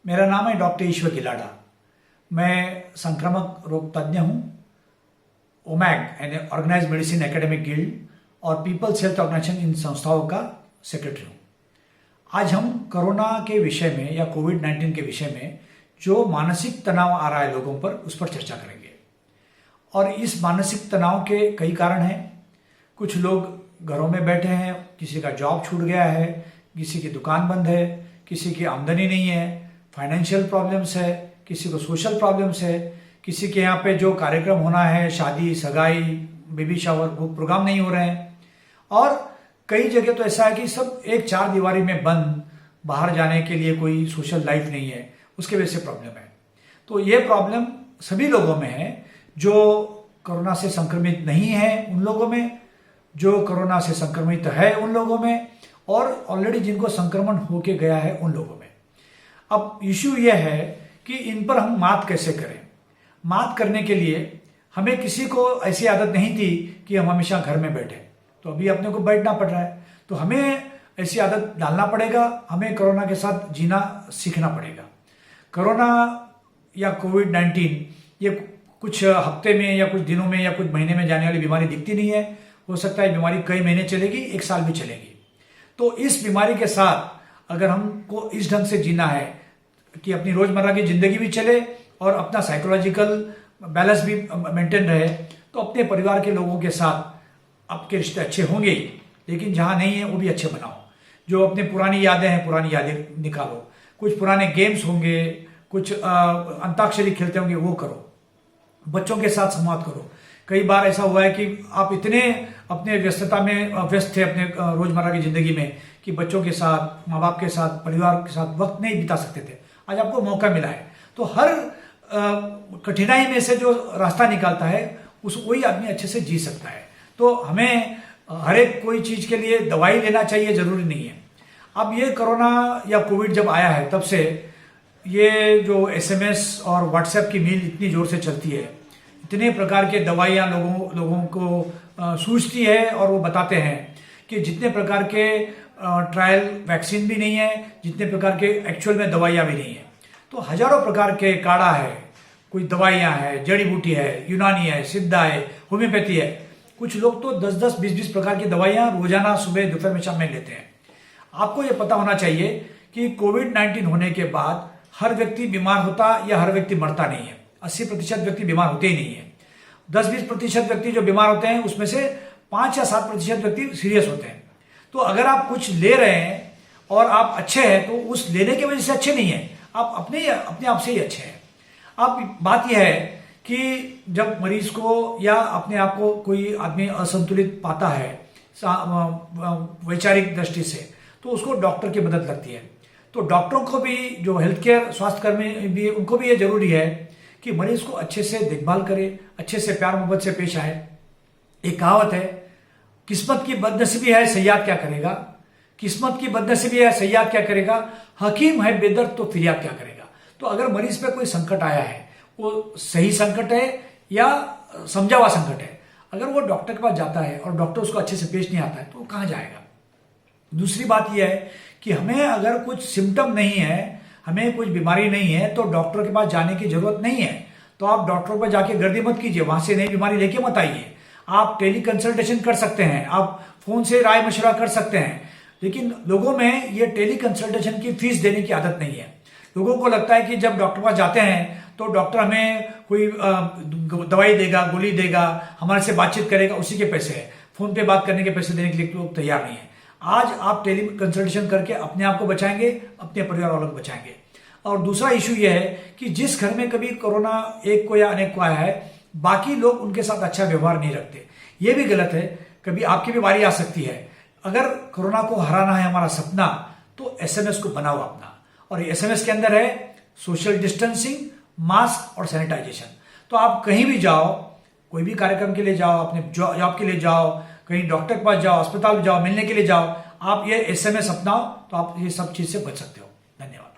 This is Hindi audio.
मेरा नाम है डॉक्टर ईश्वर गिलाडा। मैं संक्रामक रोग तज्ञ हूँ। ओमैग यानी ऑर्गेनाइज्ड मेडिसिन एकेडमिक गिल्ड और पीपल्स हेल्थ ऑर्गेनाइजेशन इन संस्थाओं का सेक्रेटरी हूँ। आज हम कोरोना के विषय में या कोविड-19 के विषय में जो मानसिक तनाव आ रहा है लोगों पर, उस पर चर्चा करेंगे। और इस मानसिक तनाव के कई कारण हैं। कुछ लोग घरों में बैठे हैं, किसी का जॉब छूट गया है, किसी की दुकान बंद है, किसी की आमदनी नहीं है, फाइनेंशियल प्रॉब्लम्स है, किसी को सोशल प्रॉब्लम्स है, किसी के यहाँ पे जो कार्यक्रम होना है, शादी, सगाई, बेबी शावर, वो प्रोग्राम नहीं हो रहे हैं। और कई जगह तो ऐसा है कि सब एक चार दीवारी में बंद, बाहर जाने के लिए कोई सोशल लाइफ नहीं है, उसके वजह से प्रॉब्लम है। तो ये प्रॉब्लम सभी लोगों में है, जो कोरोना से संक्रमित नहीं है उन लोगों में, जो कोरोना से संक्रमित है उन लोगों में, और ऑलरेडी जिनको संक्रमण होके गया है उन लोगों में। अब इश्यू यह है कि इन पर हम मात कैसे करें। मात करने के लिए हमें किसी को ऐसी आदत नहीं थी कि हम हमेशा घर में बैठे, तो अभी अपने को बैठना पड़ रहा है, तो हमें ऐसी आदत डालना पड़ेगा। हमें कोरोना के साथ जीना सीखना पड़ेगा। कोरोना या कोविड-19 ये कुछ हफ्ते में या कुछ दिनों में या कुछ महीने में जाने वाली बीमारी दिखती नहीं है। हो सकता है बीमारी कई महीने चलेगी, एक साल भी चलेगी। तो इस बीमारी के साथ अगर हमको इस ढंग से जीना है कि अपनी रोजमर्रा की जिंदगी भी चले और अपना साइकोलॉजिकल बैलेंस भी मेंटेन रहे, तो अपने परिवार के लोगों के साथ आपके रिश्ते अच्छे होंगे ही, लेकिन जहां नहीं है वो भी अच्छे बनाओ। जो अपनी पुरानी यादें हैं, पुरानी यादें निकालो। कुछ पुराने गेम्स होंगे, कुछ अंताक्षरी खेलते होंगे, वो करो। बच्चों के साथ संवाद करो। कई बार ऐसा हुआ है कि आप इतने अपने व्यस्तता में व्यस्त थे अपने रोजमर्रा की जिंदगी में कि बच्चों के साथ, माँ बाप के साथ, परिवार के साथ वक्त नहीं बिता सकते थे। आज आपको मौका मिला है, तो हर कठिनाई में से जो रास्ता निकालता है वही आदमी अच्छे से जी सकता है। तो हमें हर एक कोई चीज के लिए दवाई लेना चाहिए, जरूरी नहीं है। अब ये कोरोना या कोविड जब आया है, तब से ये जो SMS और व्हाट्सएप की मील इतनी जोर से चलती है, इतने प्रकार के दवाइयाँ लोगों को सूझती है, और वो बताते हैं कि जितने प्रकार के ट्रायल वैक्सीन भी नहीं है, जितने प्रकार के एक्चुअल में दवाइयाँ भी नहीं है। तो हजारों प्रकार के काढ़ा है, कोई दवाइयाँ है, जड़ी बूटी है, यूनानी है, सिद्धा है, होम्योपैथी है। कुछ लोग तो 10-10, 20-20 प्रकार की दवाइयाँ रोजाना सुबह, दोपहर में, शाम में लेते हैं। आपको ये पता होना चाहिए कि कोविड-19 होने के बाद हर व्यक्ति बीमार होता या हर व्यक्ति मरता नहीं है। 80% व्यक्ति बीमार होते ही नहीं है। 10-20% व्यक्ति जो बीमार होते हैं, उसमें से 5 या 7% व्यक्ति सीरियस होते हैं। तो अगर आप कुछ ले रहे हैं और आप अच्छे हैं, तो उस लेने की वजह से अच्छे नहीं है, आप अपने आप से ही अच्छे हैं। अब बात यह है कि जब मरीज को या अपने आप को कोई आदमी असंतुलित पाता है वैचारिक दृष्टि से, तो उसको डॉक्टर की मदद लगती है। तो डॉक्टरों को भी, जो हेल्थ केयर स्वास्थ्यकर्मी भी, उनको भी ये जरूरी है कि मरीज को अच्छे से देखभाल करे, अच्छे से प्यार मोहब्बत से पेश आए। एक कहावत है, किस्मत की बदनसीबी है, सयाद क्या करेगा। किस्मत की बदनसीबी है, सयाद क्या करेगा। हकीम है बेदर्द, तो फिरियाद क्या करेगा। तो अगर मरीज पे कोई संकट आया है, वो सही संकट है या समझा हुआ संकट है, अगर वो डॉक्टर के पास जाता है और डॉक्टर उसको अच्छे से पेश नहीं आता है, तो वो कहाँ जाएगा। दूसरी बात यह है कि हमें अगर कुछ सिम्टम नहीं है, हमें कुछ बीमारी नहीं है, तो डॉक्टर के पास जाने की जरूरत नहीं है। तो आप डॉक्टर पर जाके गर्दी मत कीजिए, वहां से नई बीमारी लेके मत आइए। आप टेली कंसल्टेशन कर सकते हैं, आप फोन से राय मशवरा कर सकते हैं, लेकिन लोगों में ये टेली कंसल्टेशन की फीस देने की आदत नहीं है। लोगों को लगता है कि जब डॉक्टर पास जाते हैं तो डॉक्टर हमें कोई दवाई देगा, गोली देगा, हमारे से बातचीत करेगा, उसी के पैसे है। फोन पे बात करने के पैसे देने के लिए लोग तैयार नहीं है। आज आप टेली कंसल्टेशन करके अपने आप को बचाएंगे, अपने परिवार वालों को बचाएंगे। और दूसरा इशू यह है कि जिस घर में कभी कोरोना एक को या अनेक को आया है, बाकी लोग उनके साथ अच्छा व्यवहार नहीं रखते। ये भी गलत है। कभी आपकी भी बारी आ सकती है। अगर कोरोना को हराना है हमारा सपना, तो SMS को बनाओ अपना। और ये SMS के अंदर है सोशल डिस्टेंसिंग, मास्क और सैनिटाइजेशन। तो आप कहीं भी जाओ, कोई भी कार्यक्रम के लिए जाओ, अपने जॉब के लिए जाओ, कहीं डॉक्टर के पास जाओ, अस्पताल जाओ, मिलने के लिए जाओ, आप ये SMS अपनाओ, तो आप ये सब चीज से बच सकते हो। धन्यवाद।